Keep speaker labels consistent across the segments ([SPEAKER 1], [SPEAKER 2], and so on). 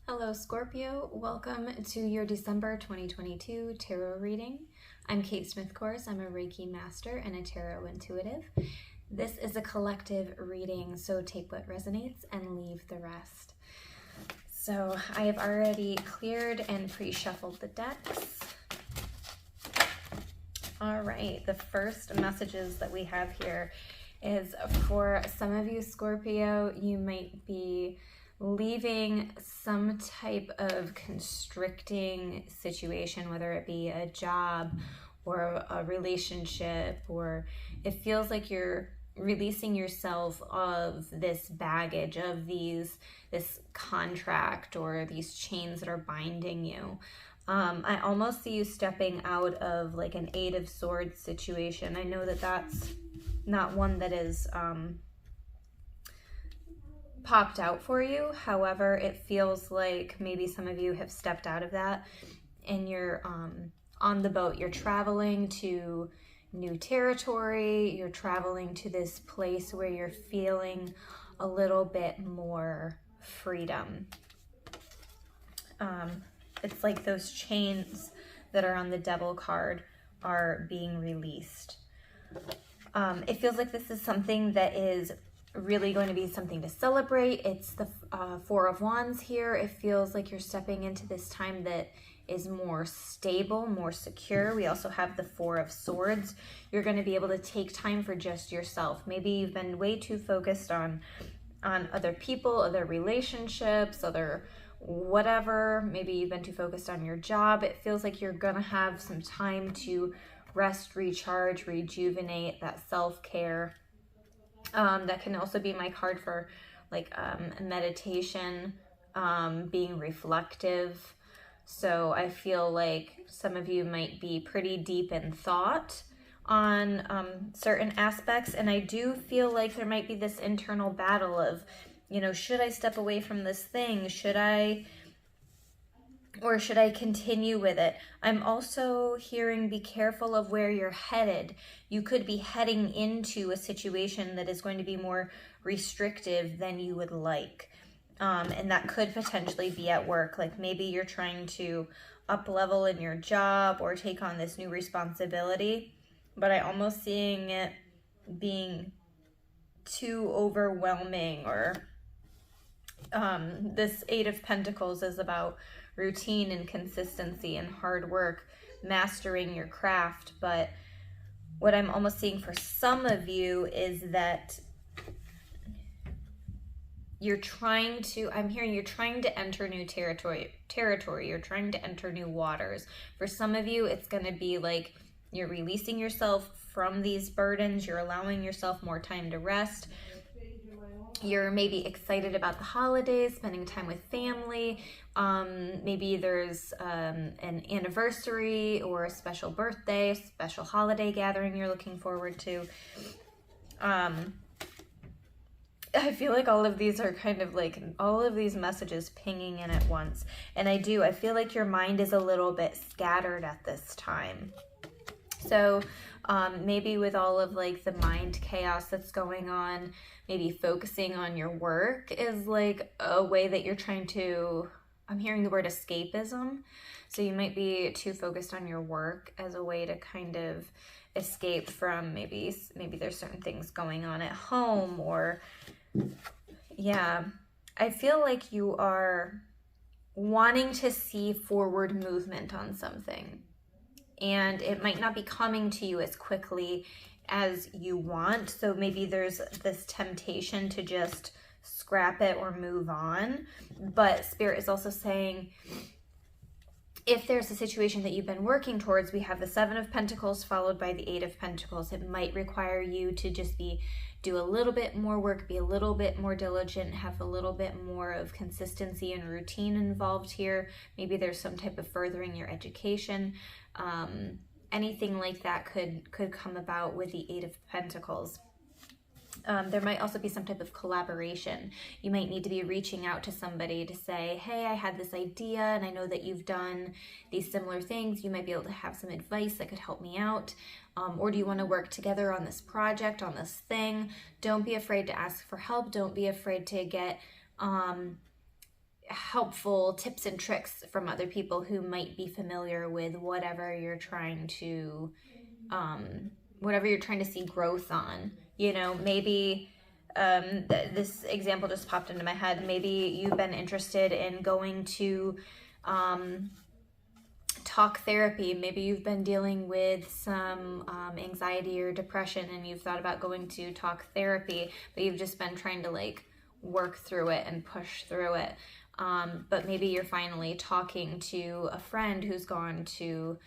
[SPEAKER 1] Hello Scorpio, welcome to your December 2022 tarot reading. I'm Kate Smith-Course. I'm a Reiki master and a tarot intuitive. This is a collective reading, so take what resonates and leave the rest. So I have already cleared and pre-shuffled the decks. All right, the first messages that we have here is for some of you Scorpio, you might be leaving some type of constricting situation, whether it be a job or a relationship, or it feels like you're releasing yourself of this baggage of this contract or these chains that are binding you. I almost see you stepping out of like an Eight of Swords situation. I know that that's not one that is popped out for you. However, it feels like maybe some of you have stepped out of that and you're on the boat. You're traveling to new territory. You're traveling to this place where you're feeling a little bit more freedom. It's like those chains that are on the Devil card are being released. It feels like this is something that is really going to be something to celebrate. It's the Four of Wands here. It feels like you're stepping into this time that is more stable, more secure. We also have the Four of Swords. You're going to be able to take time for just yourself. Maybe you've been way too focused on other people, other relationships, other whatever. Maybe you've been too focused on your job. It feels like you're going to have some time to rest, recharge, rejuvenate, that self-care. That can also be my card for like meditation, being reflective. So I feel like some of you might be pretty deep in thought on certain aspects. And I do feel like there might be this internal battle of, you know, should I step away from this thing? Or should I continue with it? I'm also hearing be careful of where you're headed. You could be heading into a situation that is going to be more restrictive than you would like. And that could potentially be at work. Like maybe you're trying to up level in your job or take on this new responsibility. But I almost seeing it being too overwhelming, or this Eight of Pentacles is about routine and consistency and hard work, mastering your craft. But what I'm almost seeing for some of you is that I'm hearing you're trying to enter new territory. You're trying to enter new waters. For some of you, it's going to be like you're releasing yourself from these burdens. You're allowing yourself more time to rest. You're maybe excited about the holidays, spending time with family. Maybe there's an anniversary or a special birthday, special holiday gathering you're looking forward to. I feel like all of these are kind of like all of these messages pinging in at once. And I feel like your mind is a little bit scattered at this time. So maybe with all of like the mind chaos that's going on, maybe focusing on your work is like a way that you're trying to, I'm hearing the word escapism. So you might be too focused on your work as a way to kind of escape from maybe there's certain things going on at home, or yeah, I feel like you are wanting to see forward movement on something. And it might not be coming to you as quickly as you want. So maybe there's this temptation to just scrap it or move on. But Spirit is also saying, if there's a situation that you've been working towards, we have the Seven of Pentacles followed by the Eight of Pentacles. It might require you to just do a little bit more work, be a little bit more diligent, have a little bit more of consistency and routine involved here. Maybe there's some type of furthering your education. Anything like that could come about with the Eight of Pentacles. There might also be some type of collaboration. You might need to be reaching out to somebody to say, hey, I had this idea and I know that you've done these similar things. You might be able to have some advice that could help me out. Or do you want to work together on this project, on this thing? Don't be afraid to ask for help. Don't be afraid to get helpful tips and tricks from other people who might be familiar with whatever you're trying to see growth on. You know, maybe this example just popped into my head. Maybe you've been interested in going to talk therapy. Maybe you've been dealing with some anxiety or depression, and you've thought about going to talk therapy, but you've just been trying to like work through it and push through it. But maybe you're finally talking to a friend who's gone to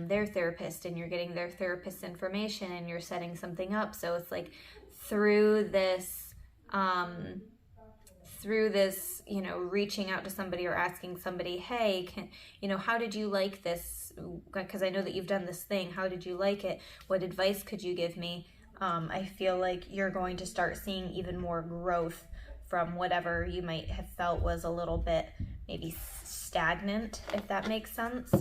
[SPEAKER 1] their therapist, and you're getting their therapist's information, and you're setting something up. So it's like through this, you know, reaching out to somebody or asking somebody, hey, how did you like this? Because I know that you've done this thing. How did you like it? What advice could you give me? I feel like you're going to start seeing even more growth from whatever you might have felt was a little bit maybe stagnant, if that makes sense.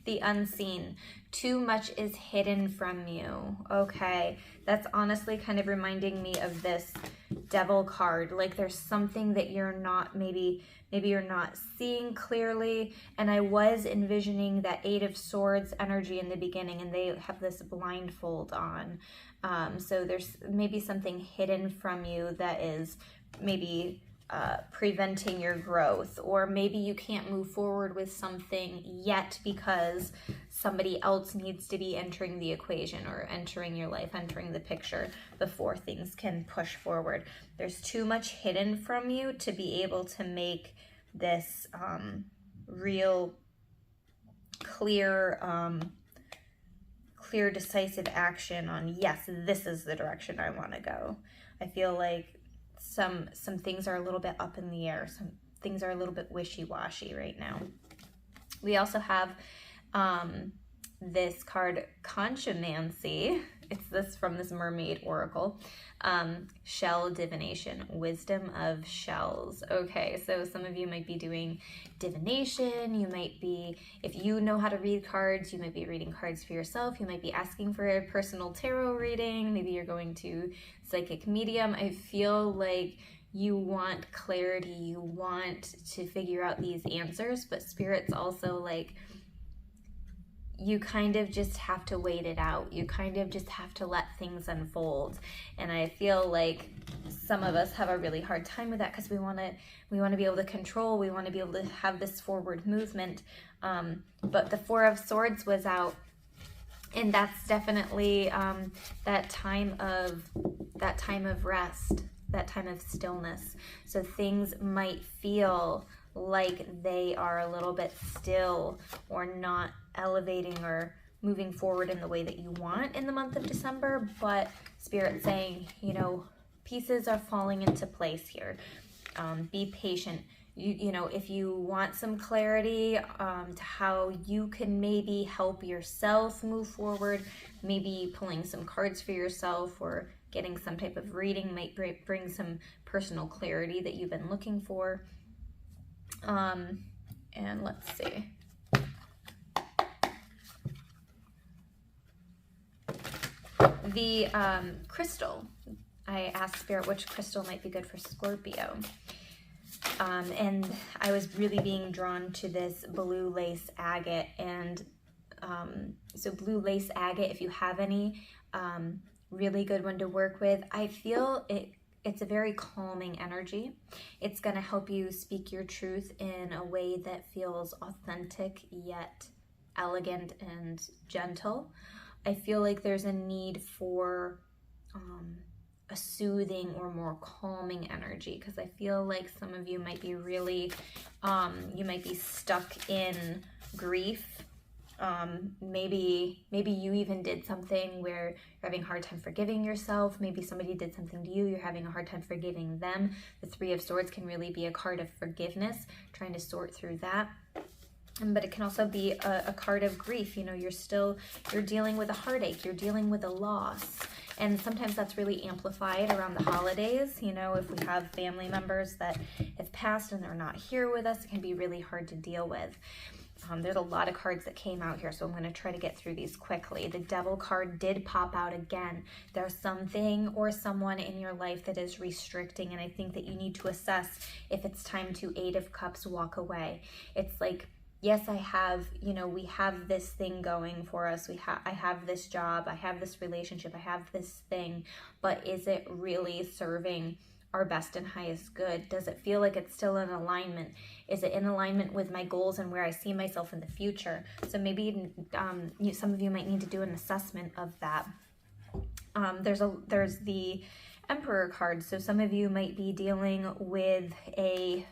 [SPEAKER 1] The unseen. Too much is hidden from you. Okay, that's honestly kind of reminding me of this Devil card. Like there's something that you're not, maybe you're not seeing clearly. And I was envisioning that 8 of Swords energy in the beginning, and they have this blindfold on. So there's maybe something hidden from you that is maybe preventing your growth, or maybe you can't move forward with something yet because somebody else needs to be entering the equation or entering your life, entering the picture before things can push forward. There's too much hidden from you to be able to make this real clear decisive action on, yes, this is the direction I want to go. I feel like some things are a little bit up in the air. Some things are a little bit wishy-washy right now. We also have this card, Conchomancy. It's this from this mermaid oracle. Shell divination, wisdom of shells. Okay, so some of you might be doing divination. You might be, if you know how to read cards, you might be reading cards for yourself. You might be asking for a personal tarot reading. Maybe you're going to psychic medium. I feel like you want clarity. You want to figure out these answers, but Spirit's also like, you kind of just have to wait it out. You kind of just have to let things unfold. And I feel like some of us have a really hard time with that because we want to be able to control. We want to be able to have this forward movement. But the 4 of Swords was out, and that's definitely that time of rest, that time of stillness. So things might feel like they are a little bit still or not elevating or moving forward in the way that you want in the month of December, but Spirit's saying, pieces are falling into place here. Be patient. If you want some clarity to how you can maybe help yourself move forward, maybe pulling some cards for yourself or getting some type of reading might bring some personal clarity that you've been looking for. And let's see. The crystal. I asked Spirit which crystal might be good for Scorpio. And I was really being drawn to this blue lace agate. And so blue lace agate, if you have any, really good one to work with. I feel it's a very calming energy. It's going to help you speak your truth in a way that feels authentic yet elegant and gentle. I feel like there's a need for a soothing or more calming energy, because I feel like some of you might be really, you might be stuck in grief. Maybe you even did something where you're having a hard time forgiving yourself. Maybe somebody did something to you, you're having a hard time forgiving them. The 3 of Swords can really be a card of forgiveness, trying to sort through that. But it can also be a card of grief. You're dealing with a heartache, you're dealing with a loss. And sometimes that's really amplified around the holidays. If we have family members that have passed and they're not here with us, it can be really hard to deal with. There's a lot of cards that came out here, so I'm going to try to get through these quickly. The Devil card did pop out again. There's something or someone in your life that is restricting, and I think that you need to assess if it's time to, Eight of Cups, walk away. It's like, yes, I have, you know, we have this thing going for us. I have this job, I have this relationship, I have this thing, but is it really serving our best and highest good? Does it feel like it's still in alignment? Is it in alignment with my goals and where I see myself in the future? So maybe some of you might need to do an assessment of that. There's the Emperor card. So some of you might be dealing with a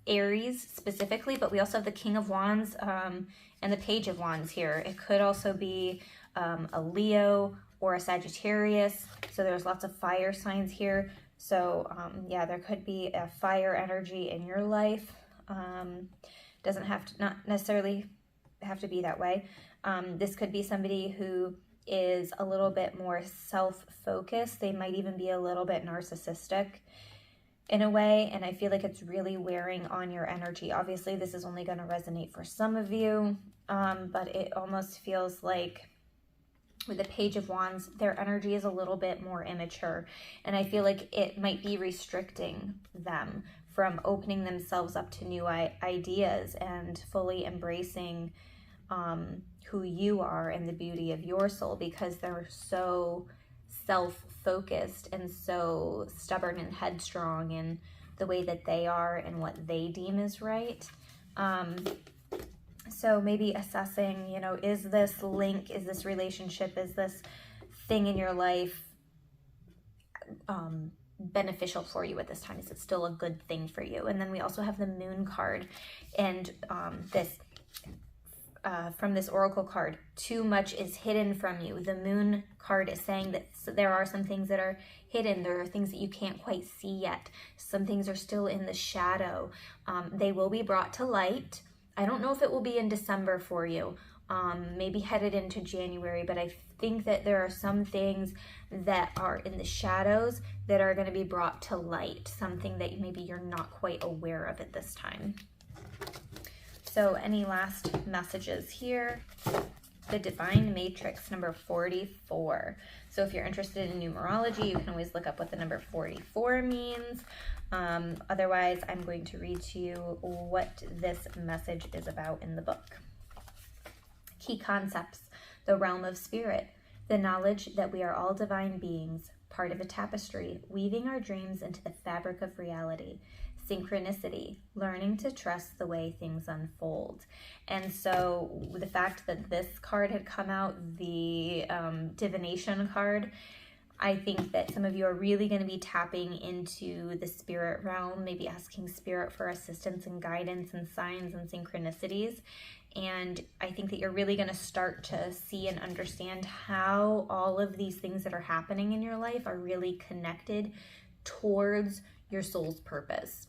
[SPEAKER 1] Aries specifically, but we also have the King of Wands and the Page of Wands here. It could also be a Leo or a Sagittarius. So there's lots of fire signs here. So yeah, there could be a fire energy in your life. Doesn't have to, not necessarily have to be that way. This could be somebody who is a little bit more self-focused. They might even be a little bit narcissistic in a way, and I feel like it's really wearing on your energy. Obviously, this is only going to resonate for some of you, but it almost feels like with the Page of Wands, their energy is a little bit more immature, and I feel like it might be restricting them from opening themselves up to new ideas and fully embracing who you are and the beauty of your soul, because they're so self-focused and so stubborn and headstrong in the way that they are and what they deem is right. So maybe assessing, you know, is this link, is this relationship, is this thing in your life beneficial for you at this time? Is it still a good thing for you? And then we also have the Moon card, and from this oracle card, too much is hidden from you. The Moon card is saying that there are some things that are hidden. There are things that you can't quite see yet. Some things are still in the shadow. They will be brought to light. I don't know if it will be in December for you, maybe headed into January, but I think that there are some things that are in the shadows that are going to be brought to light, something that maybe you're not quite aware of at this time. So any last messages here? The Divine Matrix, number 44. So if you're interested in numerology, you can always look up what the number 44 means. Otherwise, I'm going to read to you what this message is about in the book. Key concepts: the realm of spirit, the knowledge that we are all divine beings, part of a tapestry, weaving our dreams into the fabric of reality. Synchronicity, learning to trust the way things unfold. And so the fact that this card had come out, the divination card, I think that some of you are really going to be tapping into the spirit realm, maybe asking spirit for assistance and guidance and signs and synchronicities. And I think that you're really going to start to see and understand how all of these things that are happening in your life are really connected towards your soul's purpose.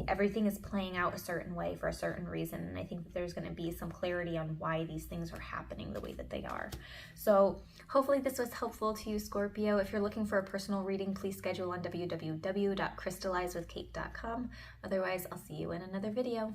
[SPEAKER 1] Everything is playing out a certain way for a certain reason, and I think that there's going to be some clarity on why these things are happening the way that they are. So hopefully this was helpful to you, Scorpio. If you're looking for a personal reading, please schedule on www.crystallizewithkate.com. Otherwise, I'll see you in another video.